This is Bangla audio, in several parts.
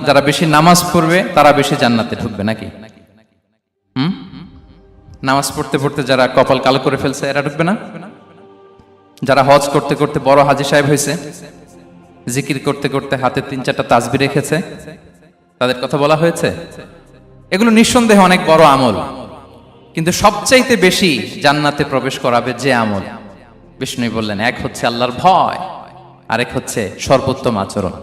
যারা বেশি নামাজ পড়বে তারা বেশি জান্নাতে ঢুকবে নাকি? নামাজ পড়তে পড়তে যারা কপাল কালো করে ফেলছে এরা ঢুকবে না? যারা হজ করতে করতে বড় হাজী সাহেব হয়েছে, জিকির করতে করতে হাতে 3-4টা তাসবিহ রেখেছে, তাদের কথা বলা হয়েছে। এগুলো নিঃসন্দেহে অনেক বড় আমল, কিন্তু সবচাইতে বেশি জান্নাতে প্রবেশ করাবে যে আমল, বিষ্ণু বললেন, এক হচ্ছে আল্লাহর ভয়, আরেক হচ্ছে সর্বোত্তম আচরণ।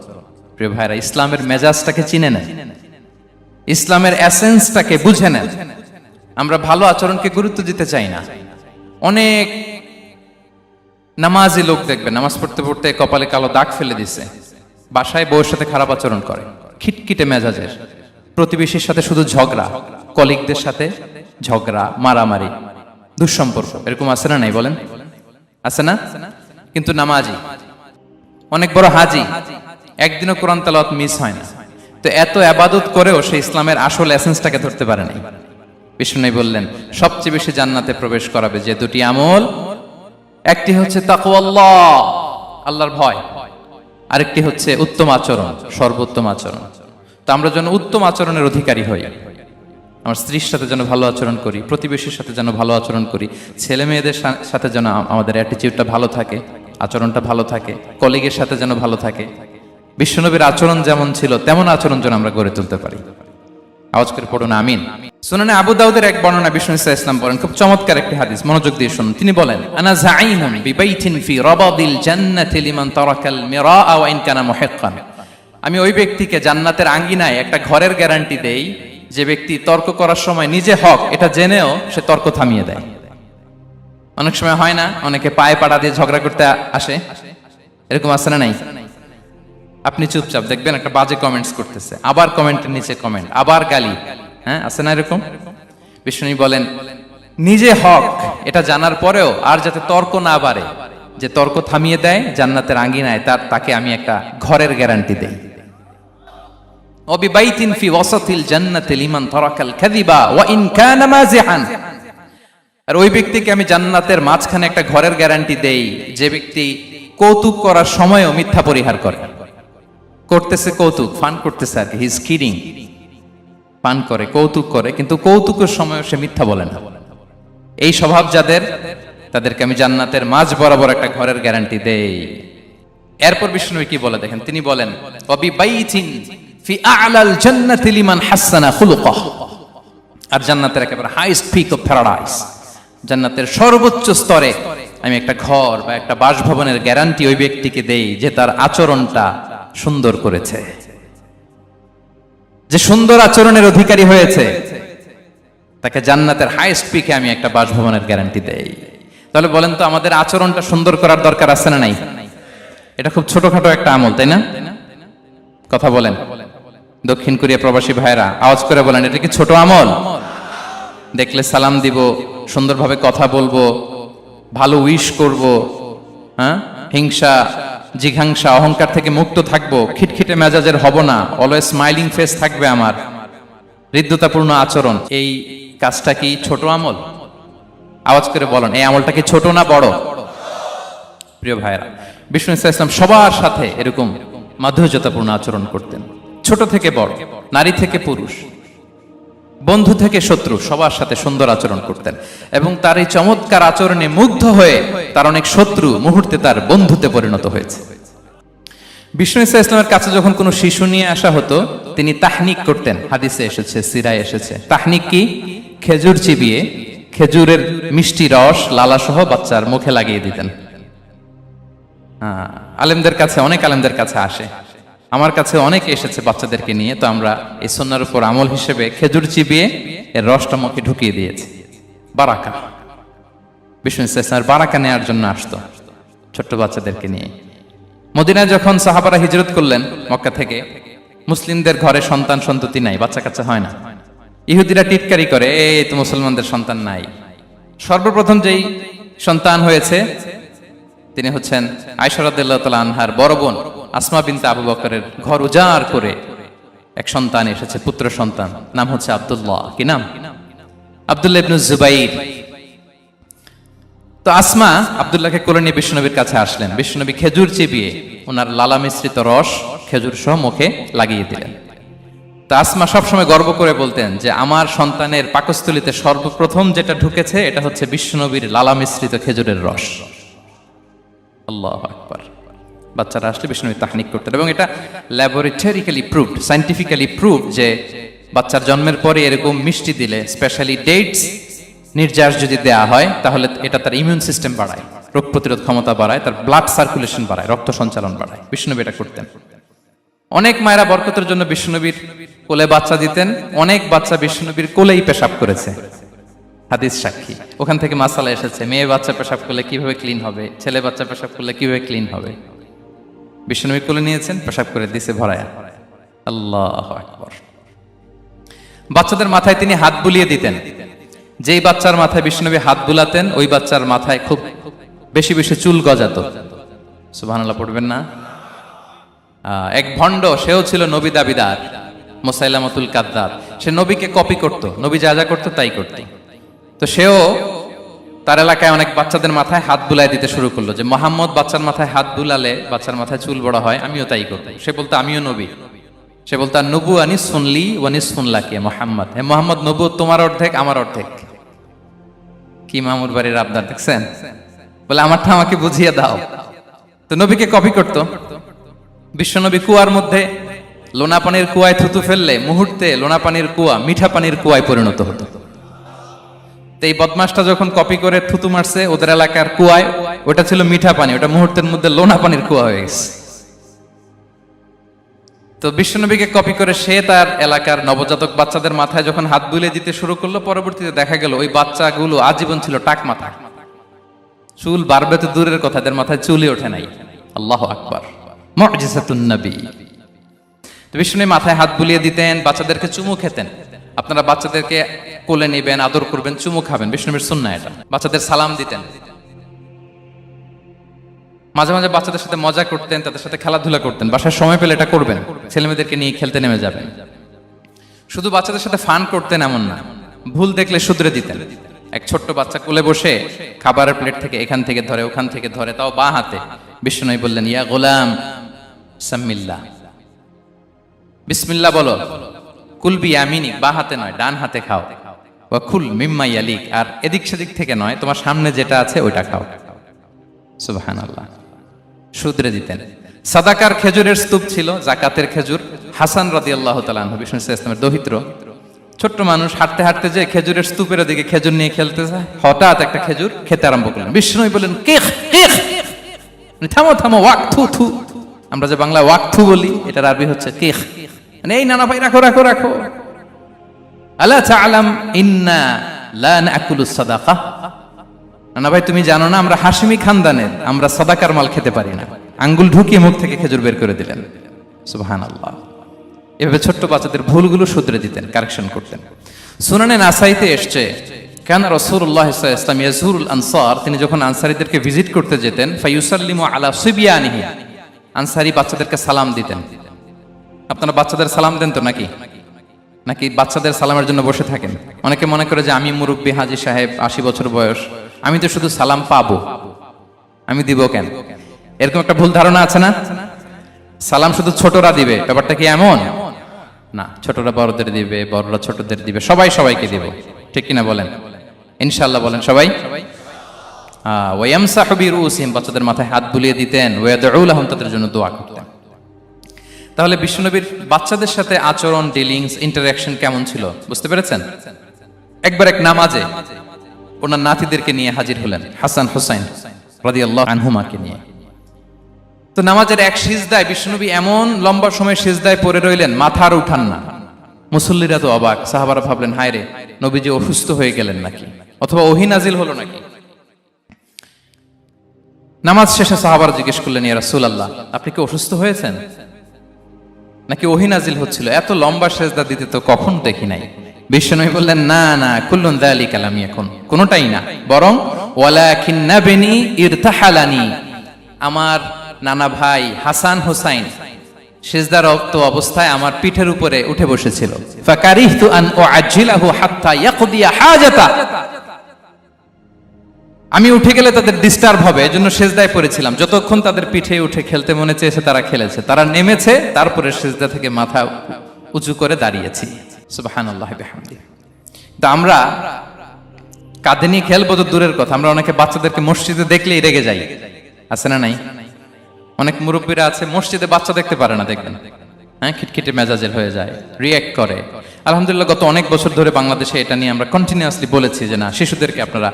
প্রিয় ভাইরা, ইসলামের মেজাজটাকে চিনে নেন, ইসলামের এসেন্সটাকে বুঝে নেন। আমরা ভালো আচরণকে গুরুত্ব দিতে চাই না। অনেক নামাজি লোক দেখবেন নামাজ পড়তে পড়তে কপালে কালো দাগ ফেলে দিছে, বাসায় বউয়ের সাথে খারাপ আচরণ করে, খিটখিটে মেজাজের, প্রতিবেশীর সাথে শুধু ঝগড়া, কলিগদের সাথে ঝগড়া, মারামারি, দুঃসম্পর্ক, এরকম আছে না নাই বলেন? আছে না? কিন্তু নামাজি, অনেক বড় হাজি, একদিনও কোরআন তেলাওয়াত মিস হয় না, তো এত ইবাদত করেও সে ইসলামের আসল এসেন্সটাকে ধরতে পারে নাই। বিষ্ণু বললেন সবচেয়ে বেশি জান্নাতে প্রবেশ করাবে যে দুটি আমল, একটি হচ্ছে তাকওয়াল্লাহ, আল্লাহর ভয়, আরেকটি হচ্ছে উত্তম আচরণ, সর্বোত্তম আচরণ। তো আমরা যেন উত্তম আচরণের অধিকারী হই, আমার স্ত্রীর সাথে যেন ভালো আচরণ করি, প্রতিবেশীর সাথে যেন ভালো আচরণ করি, ছেলে মেয়েদের সাথে যেন আমাদের অ্যাটিটিউডটা ভালো থাকে, আচরণটা ভালো থাকে, কলিগের সাথে যেন ভালো থাকে। বিশ্বনবীর আচরণ যেমন ছিল তেমন আচরণ যেন আমরা গড়ে তুলতে পারি। আওয়াজ করে পড়ুন আমিন। সুনানে আবু দাউদের এক বর্ণনা বিষ্ণু ইসলাম বলেন, খুব চমৎকার একটি হাদিস, মনোযোগ দিয়ে শুনুন। তিনি বলেন, আনা যাঈমুন বিবাইতিন ফি রাবাদিল জান্নাতি লিমান তারাকাল মিরাআ ওয়া ইন কানা মুহিক্কান। আমি ওই ব্যক্তিকে জান্নাতের আঙ্গিনায় একটা ঘরের গ্যারান্টি দেই যে ব্যক্তি তর্ক করার সময় নিজে হক এটা জেনেও সে তর্ক থামিয়ে দেয়। অনেক সময় হয় না, অনেকে পায়ে পাড়া দিয়ে ঝগড়া করতে আসে, এরকম আছে না নাই? আপনি চুপচাপ দেখবেন একটা বাজে কমেন্টস করতেছে, আবার কমেন্টের নিচে কমেন্ট, আবার গালি, হ্যাঁ আছে না এরকম? বিষ্ণু বলেন নিজে হক এটা জানার পরেও আর যাতে তর্ক না বাড়ে, যে তর্ক থামিয়ে দেয় জান্নাতের আঙ্গিনায়, তাকে আমি একটা ঘরের গ্যারান্টি দেই। ওয়াবিবাইতিন ফি ওয়াসাতিল জান্নাতি লিমান তারাকাল কাযিবা ওয়া ইন কানা মাযিহান। আর ওই ব্যক্তিকে আমি জান্নাতের মাঝখানে একটা ঘরের গ্যারান্টি দেই যে ব্যক্তি কৌতুক করার সময়ও মিথ্যা পরিহার করে। করতেছে কৌতুক, ফান করতেছে আর কি, হি ইজ কিডিং, ফান করে, কৌতুক করে, কিন্তু কৌতুকের সময়ও সে মিথ্যা বলে না। এই স্বভাব যাদের, তাদেরকে আমি জান্নাতের মাঝ বরাবর একটা ঘরের গ্যারান্টি দেই। এরপর বিষ্ণু কি বলে দেখেন, তিনি বলেন ওয়াবিবাইতিন ফি আ'লাল জান্নাতি লিমান হাসানা খুলুকাহ। আর জান্নাতের একেবারে হাইস্ট পিক অফ প্যারাডাইস, জান্নাতের সর্বোচ্চ স্তরে আমি একটা ঘর বা একটা বাসভবনের গ্যারান্টি ওই ব্যক্তিকে দেই যে তার আচরণটা সুন্দর করেছে, যে সুন্দর আচরণের অধিকারী হয়েছে, তাকে জান্নাতের হাইস্ট পিকে আমি একটা বাসভবনের গ্যারান্টি দেই। তাহলে বলেন তো আমাদের আচরণটা সুন্দর করার দরকার আছে না নাই? এটা খুব ছোটখাটো একটা আমল, তাই না? কথা বলেন, দক্ষিণ কোরিয়া প্রবাসী ভাইরা আওয়াজ করে বলেন, এটা কি ছোট আমল? দেখলে সালাম দিব, সুন্দরভাবে কথা বলবো, ভালো উইশ করব, হ্যাঁ, হিংসা জিঘাংসা অহংকার থেকে মুক্ত থাকবো, খিটখিটে মেজাজের হব না, অলওয়েজ স্মাইলিং ফেস থাকবে আমার, হৃদ্যতাপূর্ণ আচরণ। এই কাজটা কি ছোট আমল? আওয়াজ করে বলেন, এই আমলটা কি ছোট না বড়? প্রিয় ভাইরা, বিষ্ণু ইসলাম সবার সাথে এরকম মাধুর্যতাপূর্ণ আচরণ করতেন, ছোট থেকে বড়, নারী থেকে পুরুষ, বন্ধু থেকে শত্রু, সবার সাথে সুন্দর আচরণ করতেন। এবং তার এই চমৎকার আচরণে মুগ্ধ হয়ে তার অনেক শত্রু মুহূর্তে তার বন্ধুতে পরিণত হয়েছে। বিষ্ণু ইসলামের কাছে যখন কোনো শিশু নিয়ে আসা হতো, তিনি তাহনিক করতেন, হাদিসে এসেছে, সিরায় এসেছে। তাহনিক কি? খেজুর চিবিয়ে খেজুরের মিষ্টি রস লালা সহ বাচ্চার মুখে লাগিয়ে দিতেন। আলেমদের কাছে, অনেক আলেমদের কাছে আসে, আমার কাছে অনেকে এসেছে বাচ্চাদেরকে নিয়ে, তো আমরা এই সুন্নাহর উপর আমল হিসেবে খেজুর চিবিয়ে এর রসটা মুখে ঢুকিয়ে দিয়েছি। বারাকা, বিষ্ণু ইসলামের বারাকা নেওয়ার জন্য আসতো ছোট্ট বাচ্চাদেরকে নিয়ে। মদিনায় যখন সাহাবারা হিজরত করলেন মক্কা থেকে, মুসলিমদের ঘরে সন্তান সন্ততি নাই, বাচ্চা কাচ্চা হয় না। ইহুদিরা টিটকারি করে, এই তো মুসলমানদের সন্তান নাই। সর্বপ্রথম যেই সন্তান হয়েছে তিনি হচ্ছেন আয়েশা রাদিয়াল্লাহু তাআলা আনহার বড় বোন আসমা বিনতে আবু বকরের ঘর উজাড় করে এক সন্তান এসেছে, পুত্র সন্তান, নাম হচ্ছে আব্দুল্লাহ। কি নাম? আব্দুল্লাহ ইবনে জুবাইর। তো আসমা আব্দুল্লাহকে কোলে নিয়ে বিশ্বনবীর কাছে আসলেন। বিশ্বনবী খেজুর চিবিয়ে ওনার লালা মিশ্রিত রস খেজুর সহ মুখে লাগিয়ে দিলেন। তা আসমা সবসময় গর্ব করে বলতেন যে আমার সন্তানের পাকস্থলিতে সর্বপ্রথম যেটা ঢুকেছে এটা হচ্ছে বিশ্বনবীর লালা মিশ্রিত খেজুরের রস। আল্লাহু আকবার। বাচ্চারা আসলে বিশ্বনবী তাহনিক করতেন এবং এটা ল্যাবরেটরিক্যালি প্রুভড, সায়েন্টিফিক্যালি প্রুভড যে বাচ্চার জন্মের পরে এরকম মিষ্টি দিলে, স্পেশালি ডেটস নির্যাস যদি দেয়া হয়, তাহলে এটা তার ইমিউন সিস্টেম বাড়ায়, রোগ প্রতিরোধ ক্ষমতা বাড়ায়, তার ব্লাড সার্কুলেশন বাড়ায়, রক্ত সঞ্চালন বাড়ায়। বিশ্বনবী এটা করতেন। অনেক মায়েরা বরকতের জন্য বিশ্বনবীর কোলে বাচ্চা দিতেন। অনেক বাচ্চা বিশ্বনবীর কোলেই পেশাব করেছে, হাদিস সাক্ষী। ওখান থেকে মাসালা এসেছে, মেয়ে বাচ্চা পেশাব করলে কিভাবে ক্লিন হবে, ছেলে বাচ্চা পেশাব করলে কিভাবে ক্লিন হবে। বিশ্বনবীর কোলে নিয়েছেন, পেশাব করে দিছে ভরায়া। আল্লাহু আকবার। বাচ্চাদের মাথায় তিনি হাত বুলিয়ে দিতেন। যেই বাচ্চার মাথায় বিশ্বনবী হাত বুলাতেন, ওই বাচ্চার মাথায় খুব বেশি বেশি চুল গজাতো। সুবহানাল্লাহ পড়বেন না? এক ভণ্ড, সেও ছিল নবী দাবিদার, মুসাইলামাতুল কাযযাব। সে নবীকে কপি করত, নবী যা যা করতো তাই করত। তো সেও তার এলাকায় অনেক বাচ্চাদের মাথায় হাত বুলাই দিতে শুরু করলো, যে মোহাম্মদ বাচ্চার মাথায় হাত বুলালে বাচ্চার মাথায় চুল বড় হয়, আমিও তাই করব। সে বলতো আমিও নবী। সে বলতো নবু আনিস শুনলি ওয়ানিস শুনলাকে মোহাম্মদ, হে মোহাম্মদ, নবু তোমার অর্ধেক আমার অর্ধেক। কি মামুর বাড়ির আবদার দেখছেন? বলে আমারটা আমাকে বুঝিয়ে দাও। তো নবীকে কপি করত। বিশ্বনবী কুয়ার মধ্যে লোনা পানির কুয়ায় থুতু ফেললে মুহূর্তে লোনা পানির কুয়া মিঠা পানির কুয়ায় পরিণত হতো। তো এই বদমাসটা যখন কপি করে থুতু মারছে ওদের এলাকার কুয়ায়, ওটা ছিল মিঠা পানি, ওটা মুহূর্তের মধ্যে লোনা পানির কুয়া হয়ে গেছে। তো বিশ্বনবীকে কপি করে সে তার এলাকার নবজাতক বাচ্চাদের মাথায় যখন হাত বুলিয়ে দিতে শুরু করলো, পরবর্তীতে দেখা গেল ওই বাচ্চাগুলো আজীবন ছিল টাক মাথা। চুল বাড়বে তো দূরের কথা, এদের মাথায় চুলই ওঠে নাই। আল্লাহু আকবার। মুজিজাতুন নবী। তো বিশ্বনবী মাথায় হাত বুলিয়ে দিতেন, বাচ্চাদেরকে চুমু খেতেন। আপনারা বাচ্চাদেরকে কোলে নেবেন, আদর করবেন, চুমু খাবেন, বিশ্বনবীর সুন্নাহ এটা। বাচ্চাদের সালাম দিতেন। মাঝে মাঝে বাচ্চাদের সাথে মজা করতেন, তাদের সাথে খেলাধুলা করতেন। বাসায় সময় পেলে এটা করবেন, ছেলেমেয়েদেরকে নিয়ে খেলতে নেমে যাবেন। শুধু বাচ্চাদের সাথে ফান করতেন এমন না, ভুল দেখলে শুধরে দিতেন। এক ছোট্ট বাচ্চা কোলে বসে খাবারের প্লেট থেকে এখান থেকে ধরে ওখান থেকে ধরে, তাও বাঁ হাতে। বিশ্বনবী বললেন, ইয়া গোলাম সাম্মিল্লাহ, বিসমিল্লাহ বলো। কুল বিয়ামিনি, বাঁ হাতে নয় ডান হাতে খাও। ওয়া কুল মিম্মা ইয়ালিক, আর এদিক সেদিক থেকে নয়, তোমার সামনে যেটা আছে ওইটা খাও। সুবহানাল্লাহ। শুধরে দিতেন। সাদাকার খেজুরের স্তূপ ছিল, জাকাতের খেজুর। হাসান রাদিয়াল্লাহু তাআলা আনহু, বিষ্ণু ইসলামের দহিত্র, ছোট্ট মানুষ, হাঁটতে হাঁটতে যে খেজুরের স্তূপের দিকে খেজুর নিয়ে খেলতে যায়, হঠাৎ একটা খেজুর খেতে আরম্ভ করলেন। বিষ্ণু বললেন, কিখ কিখ, থামো থামো, ওয়াক থু থু। আমরা যে বাংলা ওয়াক থু বলি, এটার আরবি হচ্ছে কিখ। মানে এই নানা ভাই রাখো রাখো রাখো। আলা তাআলাম ইন্না লা নাকুলুস সাদাকা, নানা ভাই তুমি জানো না আমরা হাশিমি খানদানের, আমরা সাদাকার মাল খেতে পারি না। আঙ্গুল ঢুকিয়ে মুখ থেকে খেজুর বের করে দিলেন। সুবহানাল্লাহ। এভাবে ছোট্ট বাচ্চাদের ভুলগুলো শুধরে দিতেন, কারেকশন করতেন। সুনানে নাসাইতে এসছে, কানা রাসূলুল্লাহ সাল্লাল্লাহু আলাইহি ওয়াসাল্লাম ইয়াজুরুল আনসার, তিনি যখন আনসারীদেরকে ভিজিট করতে যেতেন, ফায়ুসাল্লিমু আলা সিবিয়ানিহি, আনসারী বাচ্চাদেরকে সালাম দিতেন। আপনারা বাচ্চাদের সালাম দেন তো নাকি? নাকি বাচ্চাদের সালামের জন্য বসে থাকেন? অনেকে মনে করে যে আমি মুরব্বী হাজী সাহেব, 80 বছর বয়স, আমি তো শুধু সালাম পাবো, আমি দিব কেন? এরকম একটা ভুল ধারণা আছে না? সালাম শুধু ছোটরা দিবে, ব্যাপারটা কি এমন না? ছোটরা বড়দের দিবে, বড়রা ছোটদের দিবে, সবাই সবাইকে দিবে, ঠিক কিনা বলেন? ইনশাআল্লাহ বলেন সবাই। ওয়ায়ামসাহু বিরুসিহিম, বাচ্চাদের মাথায় হাত বুলিয়ে দিতেন। ওয়ায়াদউ লাহুম, তাদের জন্য দোয়া করতেন। তাহলে বিশ্বনবীর বাচ্চাদের সাথে আচরণ, ডিলিংস, ইন্টারঅ্যাকশন কেমন ছিল বুঝতে পেরেছেন? একবার এক নামাজে ওনার নাতিদেরকে নিয়ে হাজির হলেন, হাসান হুসাইন রাদিয়াল্লাহু আনহুমাকে নিয়ে। তো নামাজের এক সিজদায় বিশ্বনবী এমন লম্বা সময় সিজদায় পড়ে রইলেন, মাথা আর উঠান না। মুসল্লিরা তো অবাক, সাহাবারা ভাবলেন হায় রে, নবীজি অসুস্থ হয়ে গেলেন নাকি, অথবা ওহী নাজিল হলো নাকি। নামাজ শেষে সাহাবারা জিজ্ঞেস করলেন, ইয়া রাসূলুল্লাহ, আপনি কি অসুস্থ হয়েছেন নাকি ওহী নাজিল হচ্ছিল? এত লম্বা সিজদা দিতে তো কখন দেখি নাই। বিশ্বনবী বললেন, না না, কুল্লুন যালিকা লাম ইয়াকুন, কোনটাই না, বরং ওয়ালাকিন্না বিনি ইরতাহালানি, আমার নানা ভাই হাসান হুসাইন সিজদারত অবস্থায় আমার পিঠের উপরে উঠে বসেছিল। ফাকারিহতু আন উআজ্জিলাহু হাত্তা ইয়াকদিয়া হাজাতা, আমি উঠে গেলে তাদের ডিস্টার্ব হবে, এজন্য সিজদায় পড়েছিলাম। যতক্ষণ তাদের পিঠে উঠে খেলতে মনে চেয়েছে তারা খেলেছে, তারা নেমেছে, তারপরে সিজদা থেকে মাথা উঁচু করে দাঁড়িয়েছি। সুবহানাল্লাহি বিহামদিহি। তো আমরা কাঁধে নিয়ে খেলবো তো দূরের কথা, আমরা অনেকে বাচ্চাদেরকে মসজিদে দেখলেই রেগে যাই, আছে না নাই? অনেক মুরব্বীরা আছে মসজিদে বাচ্চা দেখতে পারে না, দেখবেন হ্যাঁ, খিটখিটে মেজাজের হয়ে যায়, রিয়্যাক্ট করে। আলহামদুলিল্লাহ গত অনেক বছর ধরে বাংলাদেশে এটা নিয়ে আমরা কন্টিনিউয়াসলি বলেছি যে না, শিশুদেরকে আপনারা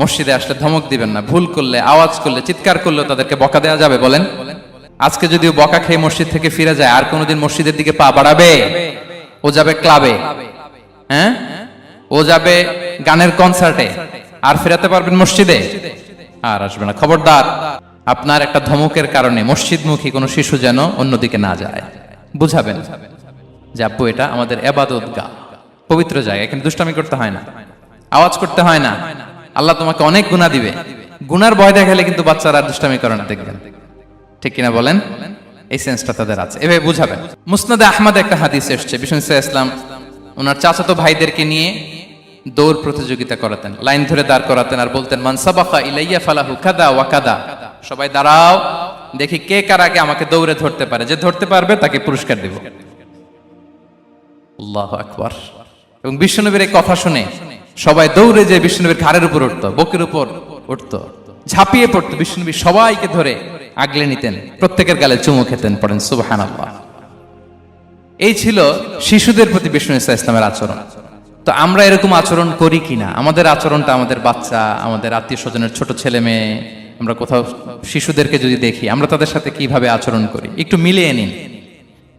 মসজিদে আসলে ধমক দিবেন না, ভুল করলে, আওয়াজ করলে, চিৎকার করলেও তাদেরকে বকা দেওয়া যাবে? বলেন, আজকে যদিও বকা খেয়ে মসজিদ থেকে ফিরে যায়, আর কোনোদিন মসজিদের দিকে পা বাড়াবে? ও যাবে ক্লাবে, হ্যাঁ, ও যাবে গানের কনসার্টে, আর ফেরাতে পারবেন মসজিদে? আর আসবে না। খবরদার, আপনার একটা ধমকের কারণে মসজিদমুখী কোনো শিশু যেন অন্যদিকে না যায়। বুঝাবেন যে আব্বু এটা আমাদের ইবাদত গাহ, পবিত্র জায়গা, এখানে দুষ্টামি করতে হয় না, আওয়াজ করতে হয় না, আল্লাহ তোমাকে অনেক গুনাহ দিবে। গুনার ভয় দেখালে কিন্তু বাচ্চারা আর দুষ্টামি করে না, দেখবেন, ঠিক কিনা বলেন? এই সেন্সটা তাদের আছে, এভাবে বুঝাবেন। মুসনাদে আহমদ একটা হাদিস এসেছে, বিষ্ণু ইসলাম ওনার চাচাতো ভাইদেরকে নিয়ে দৌড় প্রতিযোগিতা করাতেন, লাইন ধরে দাঁড় করাতেন আর বলতেন মান সাবাকা ইলাইয়া ফালাহু কাদা ওয়া কাদা, সবাই দাঁড়াও, দেখি কে কার আগে আমাকে দৌড়ে ধরতে পারে, যে ধরতে পারবে তাকে পুরস্কার দেব। আল্লাহু আকবার। এবং বিশ্বনবীর এই কথা শুনে সবাই দৌড়ে যে বিশ্বনবীর ঘাড়ের উপর উঠতো, বুকের উপর উঠতো, ঝাঁপিয়ে পড়তো, বিশ্বনবী সবাইকে ধরে আগলে নিতেন, প্রত্যেকের গালে চুমু খেতেন। পড়েন সুবহানাল্লাহ। এই ছিল শিশুদের প্রতি বিষ্ণু ইসলামের আচরণ। তো আমরা এরকম আচরণ করি কিনা? আমাদের আচরণটা আমাদের বাচ্চা, আমাদের আত্মীয় স্বজনের ছোট ছেলে মেয়ে, আমরা কোথাও শিশুদেরকে যদি দেখি, আমরা তাদের সাথে কিভাবে আচরণ করি একটু মিলিয়ে নিন।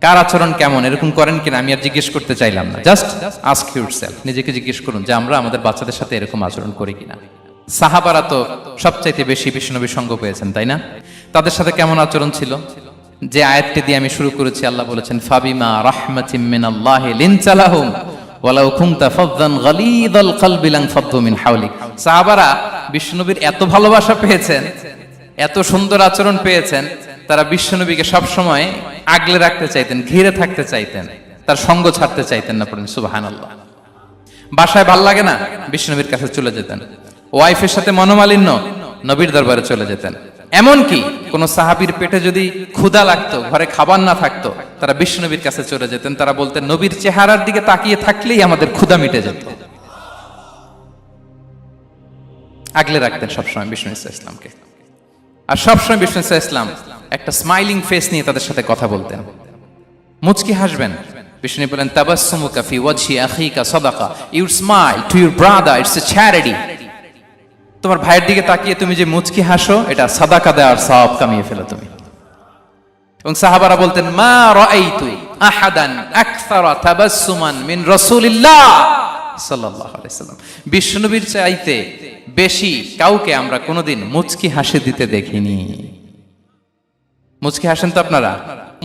কার আচরণ কেমন, এরকম করেন কিনা আমি আর জিজ্ঞেস করতে চাইলাম না, জাস্ট আস্ক ইউরসেলফ, নিজেকে জিজ্ঞেস করুন যে আমরা আমাদের বাচ্চাদের সাথে এরকম আচরণ করি কিনা। সাহাবারা তো সবচাইতে বেশি বিশ্বনবীর সঙ্গ পেয়েছেন, তাই না? তাদের সাথে কেমন আচরণ ছিল? যে আয়াতটি দিয়ে আমি শুরু করেছি, আল্লাহ বলেছেন ফাবিমা রাহমাতিম মিনাল্লাহি লিনতা লাহুম ওয়ালাউ কুনতা ফাযযান গালিযাল কলবি লানফাদ্দু মিন হাওলিক। সাহাবারা বিশ্বনবীর এত ভালোবাসা পেয়েছেন, এত সুন্দর আচরণ পেয়েছেন, তারা বিশ্বনবীকে সব সময় আগলে রাখতে চাইতেন, ঘিরে থাকতে চাইতেন, তার সঙ্গ ছাড়তে চাইতেন না। পড়েন সুবহানাল্লাহ। বাসায় ভাল লাগে না, বিশ্বনবীর কাছে চলে যেতেন। ওয়াইফের সাথে মনোমালিন্য, নবীর দরবারে চলে যেতেন। এমনকি কোন সাহাবীর পেটে যদি ক্ষুধা লাগতো, ঘরে খাবার না থাকতো, তারা বিশ্বনবীর কাছে চলে যেতেন। তারা বলতেন নবীর চেহারার দিকে তাকিয়ে থাকলেই আমাদের ক্ষুধা মিটে যেত। আগলে রাখতেন সবসময় বিষ্ণু ইসলামকে। আর সবসময় বিষ্ণু ইসলাম একটা স্মাইলিং ফেস নিয়ে তাদের সাথে কথা বলতেন, মুচকি হাসবেন। বিষ্ণু বলেন তাবাসসুমুকা ফি ওয়াজহি আখিকা সাদাকা, you smile to your brother, it's a charity. তোমার ভাইয়ের দিকে তাকিয়ে তুমি যে মুচকি হাসো, এটা সাদাকা দেওয়ার সওয়াব কামিয়ে ফেলো তুমি। এবং সাহাবারা বলতেন মা রাআইতু আহাদান আকসারা তাবাসসুমান মিন রাসূলিল্লাহ সাল্লাল্লাহু আলাইহি সাল্লাম। বিশ্বনবীর চাইতে বেশি কাউকে আমরা কোনোদিন মুচকি হাসি দিতে দেখিনি। মুচকি হাসেন তো আপনারা?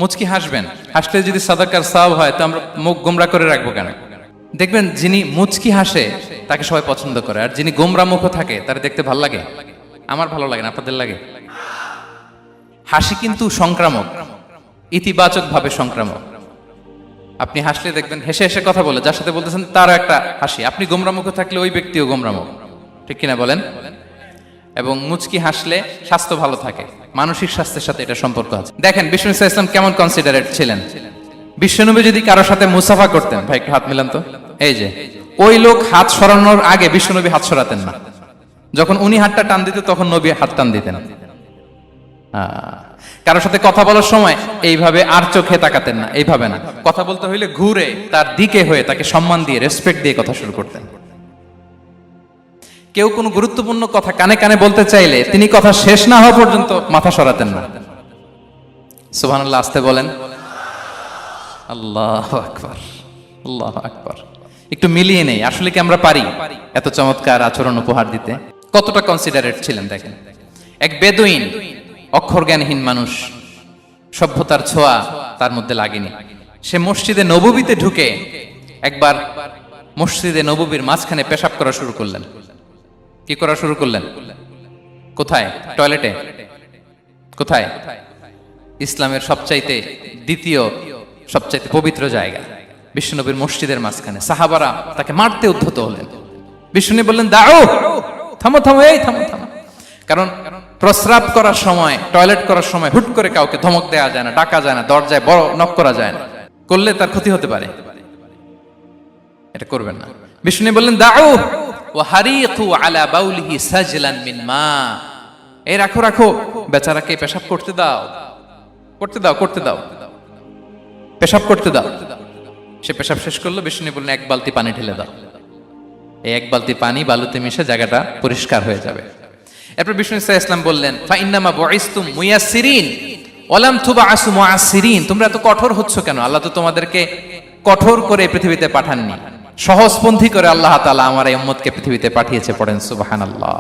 মুচকি হাসবেন, হাসলে যদি সাদাকার সওয়াব হয় তো আমরা মুখ গোমরা করে রাখবো কেন? দেখবেন যিনি মুচকি হাসে তাকে সবাই পছন্দ করে, আর যিনি গোমরা মুখ থাকে তার দেখতে ভালো লাগে। আমার ভালো লাগে না, আপনাদের লাগে? হাসি কিন্তু সংক্রামক, ইতিবাচক ভাবে সংক্রামক। আপনি হাসলে দেখবেন হেসে হেসে কথা বলে, যার সাথে বলতেছেন তারও একটা হাসি। আপনি গোমরা মুখ থাকলে ওই ব্যক্তিও গোমরা মুখ, ঠিক কিনা বলেন? এবং মুচকি হাসলে স্বাস্থ্য ভালো থাকে, মানসিক স্বাস্থ্যের সাথে এটা সম্পর্ক আছে। দেখেন বিষ্ণু ইসলাম কেমন কনসিডারেট ছিলেন। বিশ্বনবী যদি কারোর সাথে মুসাফা করতেন, ভাই একটু হাত মিলান তো, এই যে ওই লোক হাত সরানোর আগে বিশ্বনবী হাত সরাতেন না। যখন উনি হাতটা টান দিত তখন নবী হাত টান দিতেন। কারোর সাথে কথা বলার সময় এইভাবে আর চোখে তাকাতেন না, এইভাবে না। কথা বলতে হইলে ঘুরে তার দিকে হয়ে তাকে সম্মান দিয়ে, রেসপেক্ট দিয়ে কথা শুরু করতেন। কেউ কোনো গুরুত্বপূর্ণ কথা কানে কানে বলতে চাইলে তিনি কথা শেষ না হওয়া পর্যন্ত মাথা সরাতেন না। সুবহানাল্লাহ, আসতে বলেন। আল্লাহু আকবার, আল্লাহু আকবার। একটু মিলিয়ে নেই, আসলে কি আমরা পারি এত চমৎকার আচরণ উপহার দিতে? কতটা কনসিডারেট ছিলেন দেখেন। এক বেদুইন, অক্ষরজ্ঞানহীন মানুষ, সভ্যতার ছোঁয়া তার মধ্যে লাগেনি। সে মসজিদে নববীতে ঢুকে একবার মসজিদে নববীর মাঝখানে পেশাব করা শুরু করলেন। কি করা শুরু করলেন? কোথায়? টয়লেটে? কোথায়? ইসলামের সবচাইতে দ্বিতীয় সবচাইতে পবিত্র জায়গা বিশ্বনবীর মসজিদের মাঝখানে। সাহাবারা তাকে মারতে উদ্ধত হলেন। বিশ্বনবী বললেন দাও, থামো থামো, এই থামো থামো। কারণ প্রস্রাব করার সময়, টয়লেট করার সময় হুট করে কাউকে ধমক দেওয়া যায় না, ডাকা যায় না, দরজায় বড় নক করা যায় না। করলে তার ক্ষতি হতে পারে, এটা করবেন না। বিষ্ণু বললেন দাউ ওয়া হারিকু আলা বাউলিহি সাজলান মিন মা, এই রাখো রাখো, বেচারাকে পেশাব করতে দাও, করতে দাও, করতে দাও, পেশাব করতে দাও। সে পেশাব শেষ করলো, বিষ্ণু বললেন এক বালতি পানি ঢেলে দাও। এই এক বালতি পানি বালুতে মিশে জায়গাটা পরিষ্কার হয়ে যাবে। এরপর বিষ্ণু সাল্লাল্লাহু আলাইহি ওয়াসাল্লাম বললেন ফা ইন্নামা বুইসতুম মুয়াসসিরিন ওয়া লাম তুবআসু মুআসসিরিন, তোমরা এত কঠোর হচ্ছ কেন? আল্লাহ তো তোমাদেরকে কঠোর করে পৃথিবীতে পাঠাননি, সহজপন্থী করে আল্লাহ তাআলা আমার এই উম্মতকে পৃথিবীতে পাঠিয়েছে। পড়েন সুবহানাল্লাহ।